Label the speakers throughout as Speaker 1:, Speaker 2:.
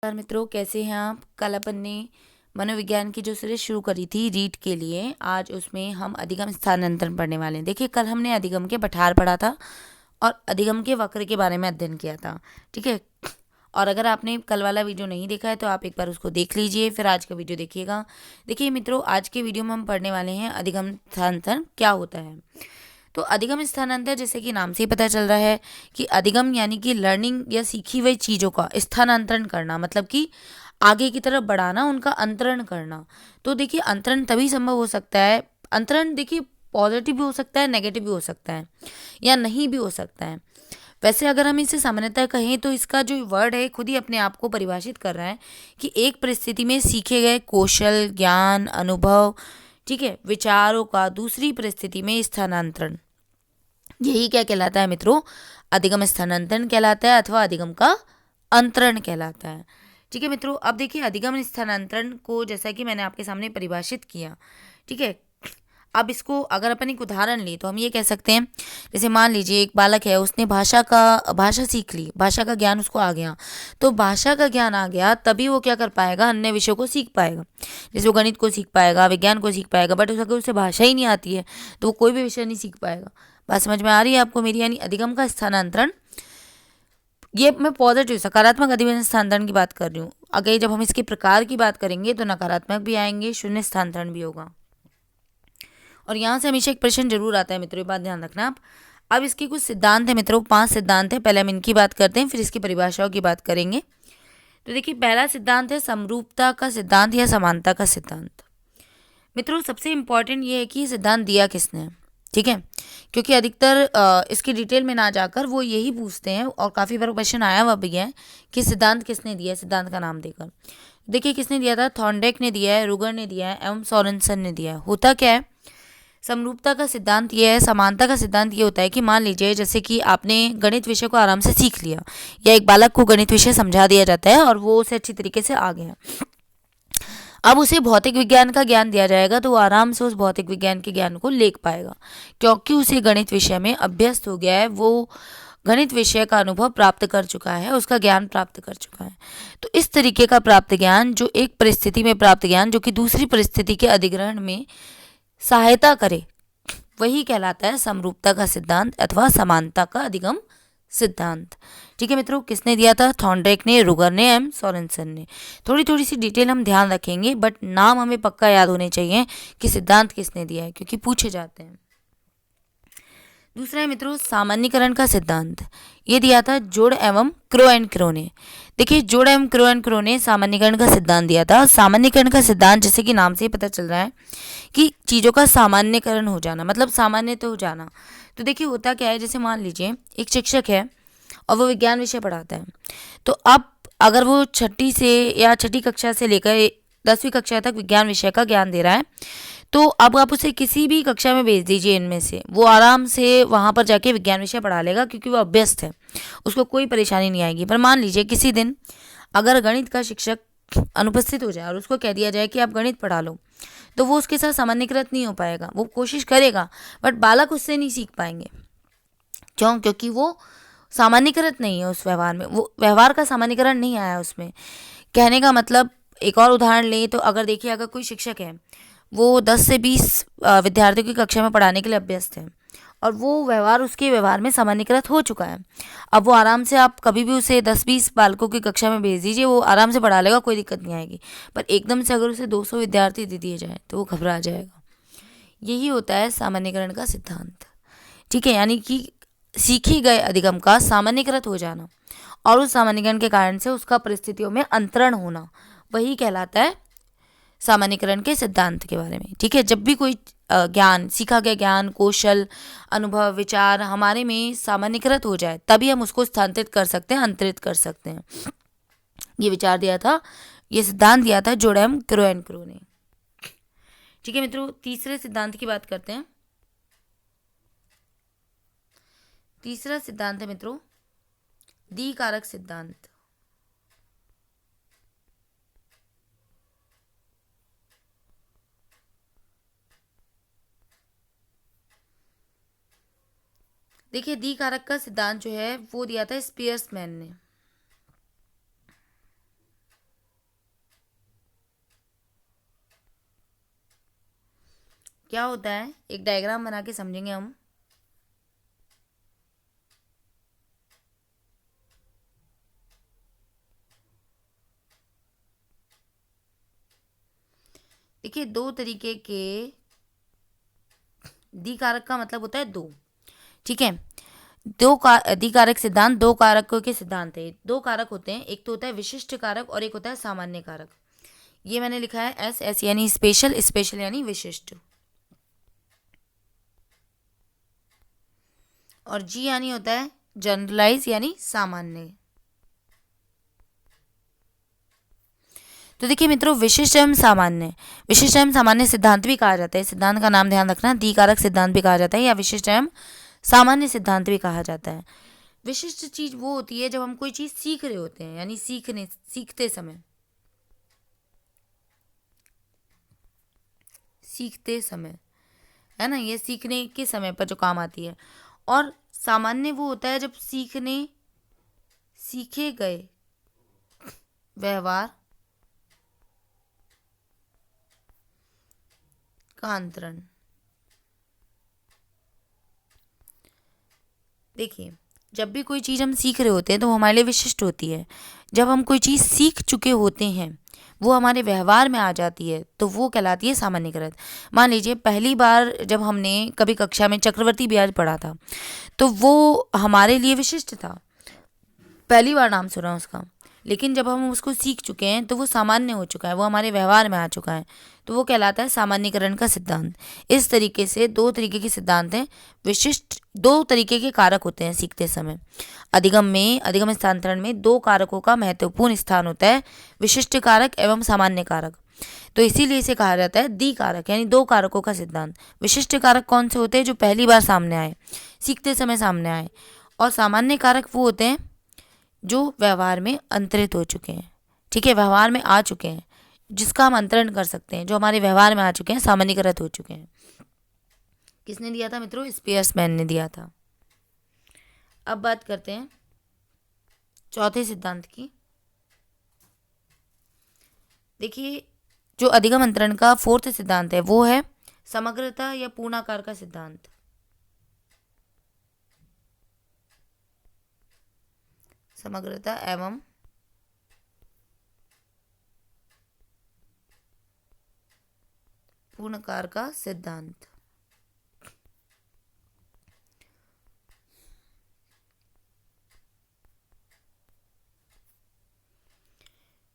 Speaker 1: नमस्कार मित्रों, कैसे हैं आप। कल अपन ने मनोविज्ञान की जो सीरीज शुरू करी थी रीड के लिए, आज उसमें हम अधिगम स्थानांतरण पढ़ने वाले हैं। देखिए, कल हमने अधिगम के पठार पढ़ा था और अधिगम के वक्र के बारे में अध्ययन किया था। ठीक है, और अगर आपने कल वाला वीडियो नहीं देखा है तो आप एक बार उसको देख लीजिए, फिर आज का वीडियो देखिएगा। देखिए मित्रों, आज के वीडियो में हम पढ़ने वाले हैं अधिगम स्थानांतरण क्या होता है। तो अधिगम स्थानांतरण, जैसे कि नाम से ही पता चल रहा है कि अधिगम यानी कि लर्निंग या सीखी हुई चीज़ों का स्थानांतरण करना, मतलब कि आगे की तरफ बढ़ाना, उनका अंतरण करना। तो देखिए, अंतरण तभी संभव हो सकता है, अंतरण देखिए पॉजिटिव भी हो सकता है, नेगेटिव भी हो सकता है, या नहीं भी हो सकता है। वैसे अगर हम इसे सामान्यतः कहें तो इसका जो वर्ड है खुद ही अपने आप को परिभाषित कर रहा है कि एक परिस्थिति में सीखे गए कौशल, ज्ञान, अनुभव, ठीक है, विचारों का दूसरी परिस्थिति में स्थानांतरण, यही क्या कहलाता है मित्रों, अधिगम स्थानांतरण कहलाता है अथवा अधिगम का अंतरण कहलाता है। ठीक है मित्रों, अब देखिए अधिगम स्थानांतरण को जैसा कि मैंने आपके सामने परिभाषित किया, ठीक है। अब इसको अगर अपन एक उदाहरण ले तो हम ये कह सकते हैं, जैसे मान लीजिए एक बालक है, उसने भाषा सीख ली, भाषा का ज्ञान उसको आ गया। तो भाषा का ज्ञान आ गया तभी वो क्या कर पाएगा, अन्य विषयों को सीख पाएगा। जैसे वो गणित को सीख पाएगा, विज्ञान को सीख पाएगा, बट अगर उसे भाषा ही नहीं आती है तो वो कोई भी विषय नहीं सीख पाएगा। बात समझ में आ रही है आपको मेरी। यानी अधिगम का स्थानांतरण, ये मैं पॉजिटिव सकारात्मक अधिगम स्थानांतरण की बात कर रही हूँ। अगर जब हम इसके प्रकार की बात करेंगे तो नकारात्मक भी आएंगे, शून्य स्थानांतरण भी होगा। और यहाँ से हमेशा एक प्रश्न जरूर आता है मित्रों, ये बात ध्यान रखना आप। अब इसके कुछ सिद्धांत है मित्रों, 5 सिद्धांत है। पहले हम इनकी बात करते हैं, फिर इसकी परिभाषाओं की बात करेंगे। तो देखिए, पहला सिद्धांत है समरूपता का सिद्धांत या समानता का सिद्धांत। मित्रों, सबसे इंपॉर्टेंट ये है कि ये सिद्धांत दिया किसने है, ठीक है। क्योंकि अधिकतर इसकी डिटेल में ना जाकर वो यही पूछते हैं, और काफ़ी बार क्वेश्चन आया हुआ भी है कि सिद्धांत किसने दिया है, सिद्धांत का नाम देकर। देखिए किसने दिया था, थॉर्नडाइक ने दिया है, रुगर ने दिया है एवं सोरेनसन ने दिया है। होता क्या है, समरूपता का सिद्धांत ये है, समानता का सिद्धांत ये होता है कि मान लीजिए जैसे कि आपने गणित विषय को आराम से सीख लिया, या एक बालक को गणित विषय समझा दिया जाता है और वो उसे अच्छी तरीके से आ गया। अब उसे भौतिक विज्ञान का ज्ञान दिया जाएगा तो वो आराम से उस भौतिक विज्ञान के ज्ञान को ले पाएगा, क्योंकि उसे गणित विषय में अभ्यस्त हो गया है, वो गणित विषय का अनुभव प्राप्त कर चुका है, उसका ज्ञान प्राप्त कर चुका है। तो इस तरीके का प्राप्त ज्ञान, जो एक परिस्थिति में प्राप्त ज्ञान जो कि दूसरी परिस्थिति के अधिग्रहण में सहायता करे, वही कहलाता है समरूपता का सिद्धांत अथवा समानता का अधिगम सिद्धांत। ठीक है मित्रों, किसने दिया था, थॉर्नडाइक ने, रुगर ने एम सोरेनसन ने। थोड़ी थोड़ी सी डिटेल हम ध्यान रखेंगे, बट नाम हमें पक्का याद होने चाहिए कि सिद्धांत किसने दिया है, क्योंकि पूछे जाते हैं। दूसरा है मित्रों सामान्यीकरण का सिद्धांत। ये दिया था जोड़ एवं क्रो एंड क्रो ने। देखिए, जोड़ एवं क्रो एंड क्रो ने सामान्यीकरण का सिद्धांत दिया था। सामान्यीकरण का सिद्धांत, जैसे कि नाम से ही पता चल रहा है कि चीज़ों का सामान्यकरण हो जाना, मतलब सामान्य तो हो जाना। तो देखिए होता क्या है, जैसे मान लीजिए एक शिक्षक है और वो विज्ञान विषय पढ़ाता है। तो अब अगर वो छठी से या छठी कक्षा से लेकर 10वीं कक्षा तक विज्ञान विषय का ज्ञान दे रहा है, तो अब आप उसे किसी भी कक्षा में भेज दीजिए इनमें से, वो आराम से वहाँ पर जाके विज्ञान विषय पढ़ा लेगा, क्योंकि वो अभ्यस्त है, उसको कोई परेशानी नहीं आएगी। पर मान लीजिए किसी दिन अगर गणित का शिक्षक अनुपस्थित हो जाए और उसको कह दिया जाए कि आप गणित पढ़ा लो, तो वो उसके साथ सामान्यकृत नहीं हो पाएगा। वो कोशिश करेगा बट बालक उससे नहीं सीख पाएंगे। क्यों, क्योंकि वो सामान्यकृत नहीं है उस व्यवहार में, वो व्यवहार का सामान्यकरण नहीं आया उसमें। कहने का मतलब, एक और उदाहरण लें तो अगर देखिए, अगर कोई शिक्षक है, वो 10 से 20 विद्यार्थियों की कक्षा में पढ़ाने के लिए अभ्यस्त है, और वो व्यवहार उसके व्यवहार में सामान्यकृत हो चुका है। अब वो आराम से, आप कभी भी उसे 10-20 बालकों की कक्षा में भेज दीजिए, वो आराम से पढ़ा लेगा, कोई दिक्कत नहीं आएगी। पर एकदम से अगर उसे 200 विद्यार्थी दे दिए जाए तो वो घबरा जाएगा। यही होता है सामान्यकरण का सिद्धांत। ठीक है, यानी कि सीखी गए अधिगम का सामान्यकृत हो जाना और उस सामान्यकरण के कारण से उसका परिस्थितियों में अंतरण होना, वही कहलाता है सामान्यकरण के सिद्धांत के बारे में। ठीक है, जब भी कोई ज्ञान, सीखा गया ज्ञान, कौशल, अनुभव, विचार हमारे में सामान्यकृत हो जाए, तभी हम उसको स्थानांतरित कर सकते हैं, अंतरित कर सकते हैं। ये विचार दिया था, ये सिद्धांत दिया था जोडेम क्रो एंड क्रो ने। ठीक है मित्रों, तीसरे सिद्धांत की बात करते हैं। तीसरा सिद्धांत है मित्रों दी कारक सिद्धांत। देखिए, दी कारक का सिद्धांत जो है वो दिया था स्पियर्समैन ने। क्या होता है, एक डायग्राम बना के समझेंगे हम। देखिए, दो तरीके के द्विकारक का मतलब होता है दो, ठीक है। द्विकारक सिद्धांत दो कारकों के सिद्धांत है। दो कारक होते हैं, एक तो होता है विशिष्ट कारक और एक होता है सामान्य कारक। ये मैंने लिखा है एस, एस यानी स्पेशल, स्पेशल यानी विशिष्ट, और जी यानी होता है जनरलाइज यानी सामान्य। तो देखिए मित्रों, विशिष्ट एवं सामान्य सिद्धांत भी कहा जाता है। सिद्धांत का नाम ध्यान रखना, द्विकारक सिद्धांत भी कहा जाता है या विशिष्ट एवं सामान्य सिद्धांत भी कहा जाता है। विशिष्ट चीज वो होती है जब हम कोई चीज सीख रहे होते हैं, यानी सीखते समय, है ना, ये सीखने के समय पर जो काम आती है। और सामान्य वो होता है जब सीखे गए व्यवहार का अंतरण। देखिए, जब भी कोई चीज़ हम सीख रहे होते हैं तो वो हमारे लिए विशिष्ट होती है। जब हम कोई चीज़ सीख चुके होते हैं, वो हमारे व्यवहार में आ जाती है, तो वो कहलाती है सामान्यकृत। मान लीजिए, पहली बार जब हमने कभी कक्षा में चक्रवर्ती ब्याज पढ़ा था, तो वो हमारे लिए विशिष्ट था, पहली बार नाम सुना उसका। लेकिन जब हम उसको सीख चुके हैं तो वो सामान्य हो चुका है, वो हमारे व्यवहार में आ चुका है, तो वो कहलाता है सामान्यीकरण का सिद्धांत। इस तरीके से दो तरीके के सिद्धांत हैं। विशिष्ट, दो तरीके के कारक होते हैं सीखते समय। अधिगम स्थानांतरण में दो कारकों का महत्वपूर्ण स्थान होता है, विशिष्ट कारक एवं सामान्य कारक। तो इसीलिए इसे कहा जाता है द्विकारक, यानी दो कारकों का सिद्धांत। विशिष्ट कारक कौन से होते हैं? जो पहली बार सामने आए, सीखते समय सामने आए। और सामान्य कारक वो होते हैं जो व्यवहार में अंतरित हो चुके हैं, ठीक है, व्यवहार में आ चुके हैं, जिसका हम अंतरण कर सकते हैं, जो हमारे व्यवहार में आ चुके हैं, सामान्यकृत हो चुके हैं। किसने दिया था मित्रों? स्पियर्समैन ने दिया था। अब बात करते हैं चौथे सिद्धांत की। देखिए, जो अधिगम अंतरण का फोर्थ सिद्धांत है वो है समग्रता या पूर्णाकार का सिद्धांत। समग्रता एवं पूर्णाकार का सिद्धांत।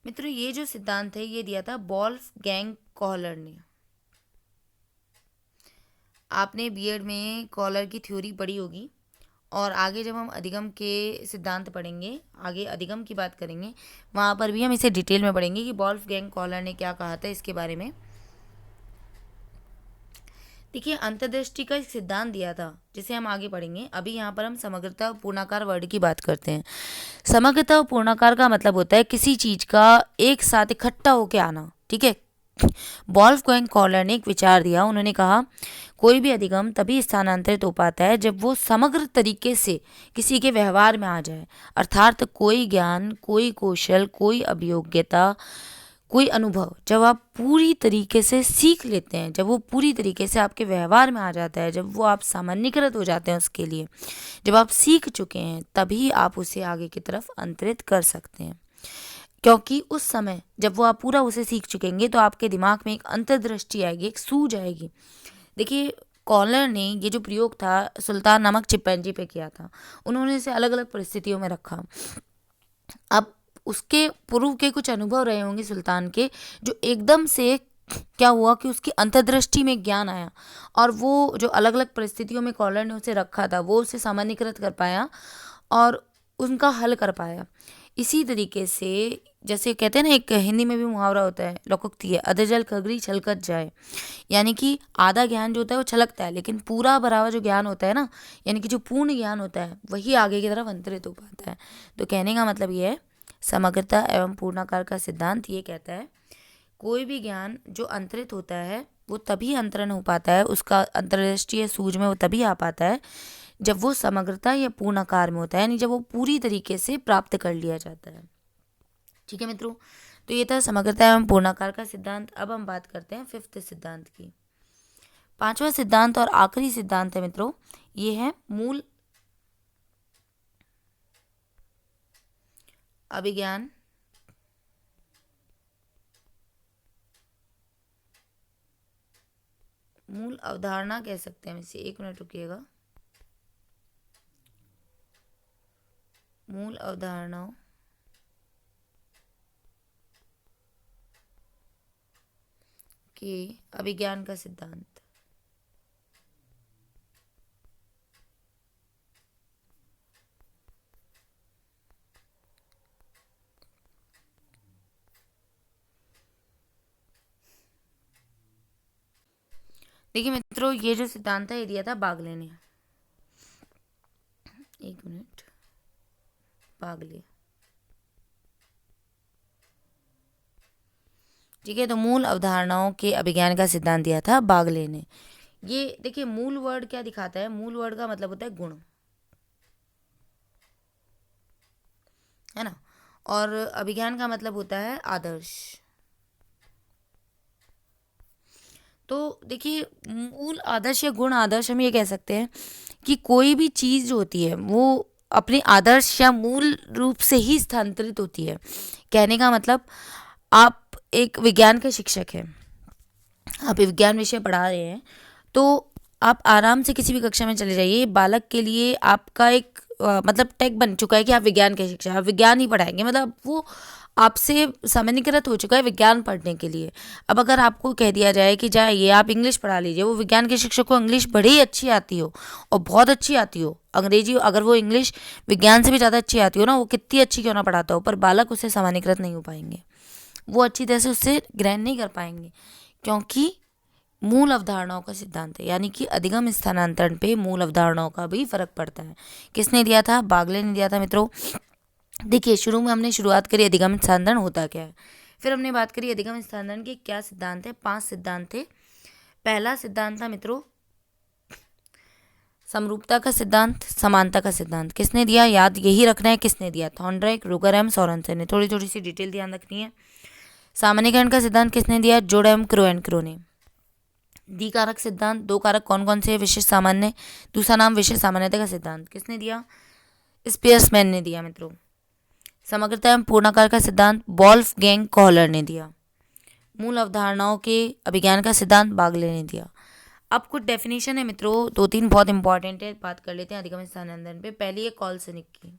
Speaker 1: मित्रों, ये जो सिद्धांत है ये दिया था वोल्फगैंग कॉलर ने। आपने बीएड में कॉलर की थ्योरी पढ़ी होगी, और आगे जब हम अधिगम के सिद्धांत पढ़ेंगे, आगे अधिगम की बात करेंगे, वहाँ पर भी हम इसे डिटेल में पढ़ेंगे कि वोल्फगैंग कॉलर ने क्या कहा था इसके बारे में। देखिए, अंतर्दृष्टि का एक सिद्धांत दिया था जिसे हम आगे पढ़ेंगे। अभी यहाँ पर हम समग्रता और पूर्णाकार वर्ड की बात करते हैं। समग्रता और पूर्णाकार का मतलब होता है किसी चीज का एक साथ इकट्ठा होके आना, ठीक है। वोल्फगैंग कॉलर ने एक विचार दिया। उन्होंने कहा कोई भी अधिगम तभी स्थानांतरित हो पाता है जब वो समग्र तरीके से किसी के व्यवहार में आ जाए, अर्थात कोई ज्ञान, कोई कौशल, कोई अभियोग्यता, कोई अनुभव जब आप पूरी तरीके से सीख लेते हैं, जब वो पूरी तरीके से आपके व्यवहार में आ जाता है, जब वो आप सामान्यकृत हो जाते हैं उसके लिए, जब आप सीख चुके हैं, तभी आप उसे आगे की तरफ अंतरित कर सकते हैं। क्योंकि उस समय जब वो आप पूरा उसे सीख चुकेंगे तो आपके दिमाग में एक अंतर्दृष्टि आएगी, एक सूझ आएगी। देखिए, कॉलर ने ये जो प्रयोग था सुल्तान नामक चिंपैंजी पे किया था। उन्होंने इसे अलग अलग परिस्थितियों में रखा। अब उसके पूर्व के कुछ अनुभव रहे होंगे सुल्तान के, जो एकदम से क्या हुआ कि उसकी अंतर्दृष्टि में ज्ञान आया, और वो जो अलग अलग परिस्थितियों में कॉलर ने उसे रखा था वो उसे सामान्यकृत कर पाया और उनका हल कर पाया। इसी तरीके से, जैसे कहते हैं ना, एक हिंदी में भी मुहावरा होता है, लोकोक्ति है, अधर जल खगरी छलकत जाए। यानी कि आधा ज्ञान जो होता है वो छलकता है, लेकिन पूरा भरा हुआ जो ज्ञान होता है ना, यानी कि जो पूर्ण ज्ञान होता है, वही आगे की तरफ अंतरित हो पाता है। तो कहने का मतलब ये है, समग्रता एवं पूर्णाकार का सिद्धांत ये कहता है कोई भी ज्ञान जो अंतरित होता है वो तभी अंतरण हो पाता है, उसका अंतर्दृष्टि सूझ में वो तभी आ पाता है जब वो समग्रता या पूर्णाकार में होता है, यानी जब वो पूरी तरीके से प्राप्त कर लिया जाता है। ठीक है मित्रों, तो ये था समग्रता एवं पूर्णाकार का सिद्धांत। अब हम बात करते हैं फिफ्थ सिद्धांत की। पांचवा सिद्धांत और आखिरी सिद्धांत है मित्रों, ये है मूल अभिज्ञान मूल अवधारणा कह सकते हैं इसे, एक मिनट रुकिएगा, मूल अवधारणाओं के अभिज्ञान का सिद्धांत। देखिए मित्रों, ये जो सिद्धांत है ये दिया था बागले ने, एक मिनट, बागले, ठीक है। तो मूल अवधारणाओं के अभिज्ञान का सिद्धांत दिया था बागले ने। ये देखिए मूल वर्ड क्या दिखाता है, मूल वर्ड का मतलब होता है गुण, है ना, और अभिज्ञान का मतलब होता है आदर्श। तो देखिए मूल आदर्श या गुण आदर्श हम ये कह सकते हैं कि कोई भी चीज़ जो होती है वो अपने आदर्श या मूल रूप से ही स्थानांतरित होती है। कहने का मतलब, आप एक विज्ञान के शिक्षक हैं, आप विज्ञान विषय पढ़ा रहे हैं, तो आप आराम से किसी भी कक्षा में चले जाइए, बालक के लिए आपका एक मतलब टैग बन चुका है कि आप विज्ञान के शिक्षक, आप विज्ञान ही पढ़ाएंगे, मतलब वो आपसे सामान्यीकृत हो चुका है विज्ञान पढ़ने के लिए। अब अगर आपको कह दिया जाए कि जाइए आप इंग्लिश पढ़ा लीजिए, वो विज्ञान के शिक्षक को इंग्लिश बड़ी ही अच्छी आती हो और बहुत अच्छी आती हो, अंग्रेजी अगर वो इंग्लिश विज्ञान से भी ज़्यादा अच्छी आती हो ना, वो कितनी अच्छी क्यों ना पढ़ाता हो, पर बालक उससे सामान्यीकृत नहीं हो पाएंगे, वो अच्छी तरह से उससे ग्रहण नहीं कर पाएंगे, क्योंकि मूल अवधारणाओं का सिद्धांत है, यानी कि अधिगम स्थानांतरण पे मूल अवधारणाओं का भी फर्क पड़ता है। किसने दिया था? बागले ने दिया था मित्रों। देखिए शुरू में हमने शुरुआत करी अधिगम स्थानांतरण होता क्या है, फिर हमने बात करी अधिगम स्थानांतरण के क्या सिद्धांत है, 5 सिद्धांत थे। पहला सिद्धांत था मित्रों समरूपता का सिद्धांत, समानता का सिद्धांत। किसने दिया? याद यही रखना है किसने दिया, थॉर्नडाइक, रुगर, सोरेनसन ने। थोड़ी थोड़ी सी डिटेल ध्यान रखनी है। सामान्यीकरण का सिद्धांत किसने दिया? जोडेम, क्रो एंड क्रो ने। द्विकारक सिद्धांत, दो कारक कौन कौन से? विशेष सामान्य, दूसरा नाम विशेष सामान्यता का सिद्धांत किसने दिया? स्पियर्समैन ने दिया मित्रों। समग्रता एवं पूर्णाकार का सिद्धांत वोल्फगैंग कोहलर ने दिया। मूल अवधारणाओं के अभिज्ञान का सिद्धांत बागले ने दिया। अब कुछ डेफिनेशन है मित्रों, 2-3 बहुत इंपॉर्टेंट है, बात कर लेते हैं अधिगम स्थानांतरण पे। पहली है कॉलसनिक की।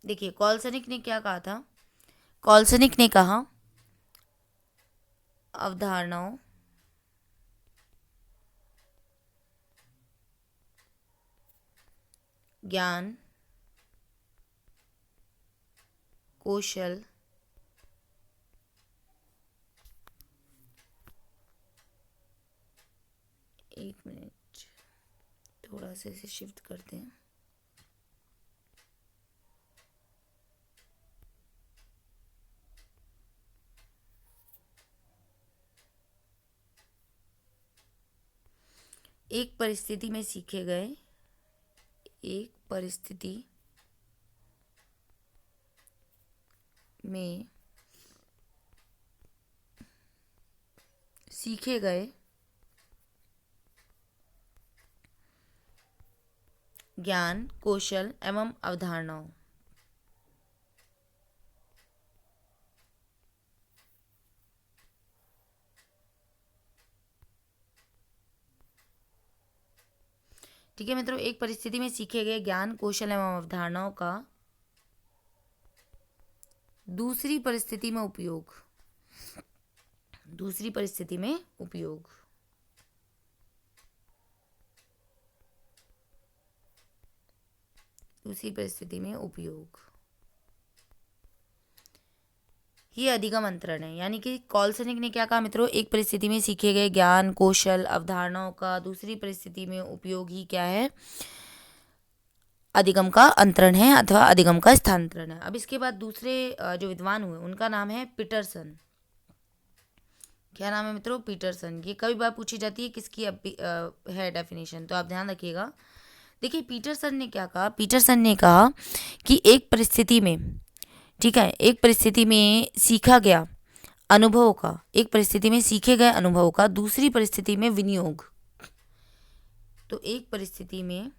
Speaker 1: देखिए कॉलसनिक ने क्या कहा था, कॉलसनिक ने कहा अवधारणाओं ज्ञान कौशल एक मिनट, थोड़ा सा इसे शिफ्ट करते हैं। एक परिस्थिति में सीखे गए, एक परिस्थिति में सीखे गए ज्ञान कौशल एवं अवधारणाओं। ठीक है मित्रों, एक परिस्थिति में सीखे गए ज्ञान कौशल एवं अवधारणाओं का दूसरी परिस्थिति में उपयोग, दूसरी परिस्थिति में उपयोग। दूसरी परिस्थिति में उपयोग, ये अधिगम अंतरण है। यानी कि कॉलसनिक ने क्या कहा मित्रों, एक परिस्थिति में सीखे गए ज्ञान कौशल अवधारणाओं का दूसरी परिस्थिति में उपयोग ही क्या है? अधिगम का अंतरण है अथवा अधिगम का स्थानांतरण है। अब इसके बाद दूसरे जो विद्वान हुए उनका नाम है पीटरसन। क्या नाम है मित्रों? पीटरसन। ये कभी बार पूछी जाती है किसकी है डेफिनेशन, तो आप ध्यान रखिएगा। देखिए पीटरसन ने क्या कहा, पीटरसन ने कहा कि एक परिस्थिति में ठीक है। एक परिस्थिति में सीखा गया अनुभवों का, एक परिस्थिति में सीखे गए अनुभवों का दूसरी परिस्थिति में विनियोग। तो एक परिस्थिति में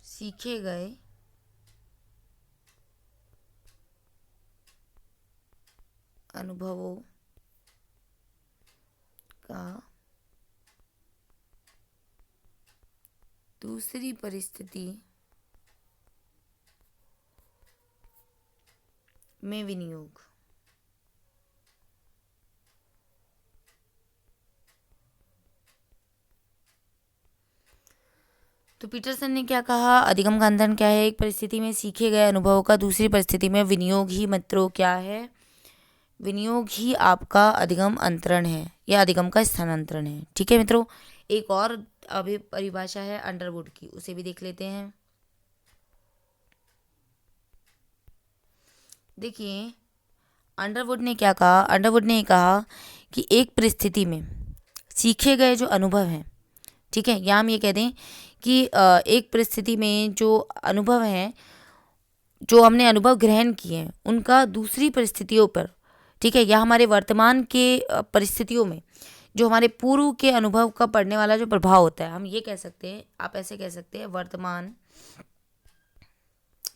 Speaker 1: सीखे गए अनुभवों का दूसरी परिस्थिति में विनियोग। तो पीटरसन ने क्या कहा, अधिगम का अंतरण क्या है? एक परिस्थिति में सीखे गए अनुभवों का दूसरी परिस्थिति में विनियोग ही मित्रों क्या है? विनियोग ही आपका अधिगम अंतरण है या अधिगम का स्थानांतरण है। ठीक है मित्रों, एक और अभी परिभाषा है अंडरवुड की, उसे भी देख लेते हैं। देखिए अंडरवुड ने क्या कहा, अंडरवुड ने कहा कि एक परिस्थिति में सीखे गए जो अनुभव हैं, ठीक है, या हम ये कह दें कि एक परिस्थिति में जो अनुभव हैं, जो हमने अनुभव ग्रहण किए हैं, उनका दूसरी परिस्थितियों पर, ठीक है, या हमारे वर्तमान के परिस्थितियों में जो हमारे पूर्व के अनुभव का पड़ने वाला जो प्रभाव होता है, हम ये कह सकते हैं, आप ऐसे कह सकते हैं, वर्तमान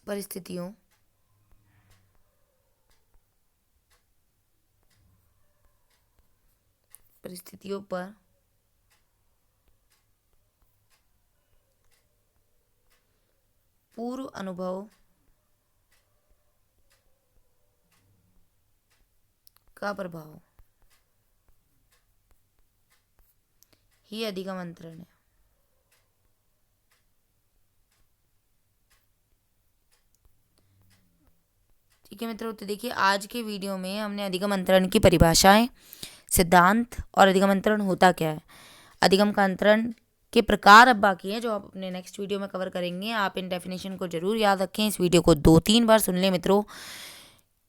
Speaker 1: परिस्थितियों पर पूर्व अनुभव का प्रभाव ही अधिगम अंतरण है। ठीक है मित्रों, तो देखिए आज के वीडियो में हमने अधिगम अंतरण की परिभाषाएं, सिद्धांत और अधिगम अंतरण होता क्या है, अधिगम का अंतरण के प्रकार अब बाकी हैं जो आप अपने नेक्स्ट वीडियो में कवर करेंगे। आप इन डेफिनेशन को जरूर याद रखें, इस वीडियो को 2-3 बार सुन लें मित्रों।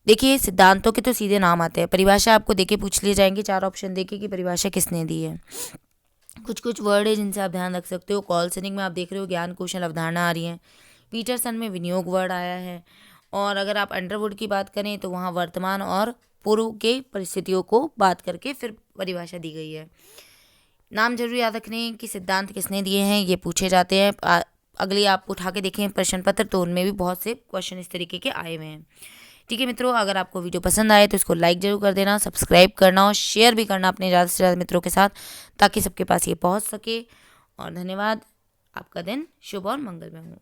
Speaker 1: देखिए सिद्धांतों के तो सीधे नाम आते हैं, परिभाषा आपको देके पूछ लिए जाएंगे, 4 ऑप्शन देके कि परिभाषा किसने दी है। कुछ कुछ वर्ड है जिनसे आप ध्यान रख सकते हो। कॉलसनिंग में आप देख रहे हो ज्ञान कौशल अवधारणा आ रही है, पीटरसन में विनियोग वर्ड आया है, और अगर आप अंडरवुड की बात करें तो वहाँ वर्तमान और पूर्व के परिस्थितियों को बात करके फिर परिभाषा दी गई है। नाम जरूर याद रखने कि सिद्धांत किसने दिए हैं, ये पूछे जाते हैं। अगली आप उठा के देखें प्रश्न पत्र, तो उनमें भी बहुत से क्वेश्चन इस तरीके के आए हुए हैं। ठीक है मित्रों, अगर आपको वीडियो पसंद आए तो इसको लाइक जरूर कर देना, सब्सक्राइब करना और शेयर भी करना अपने ज़्यादा से ज़्यादा मित्रों के साथ, ताकि सबके पास ये पहुंच सके। और धन्यवाद, आपका दिन शुभ और मंगलमय हो।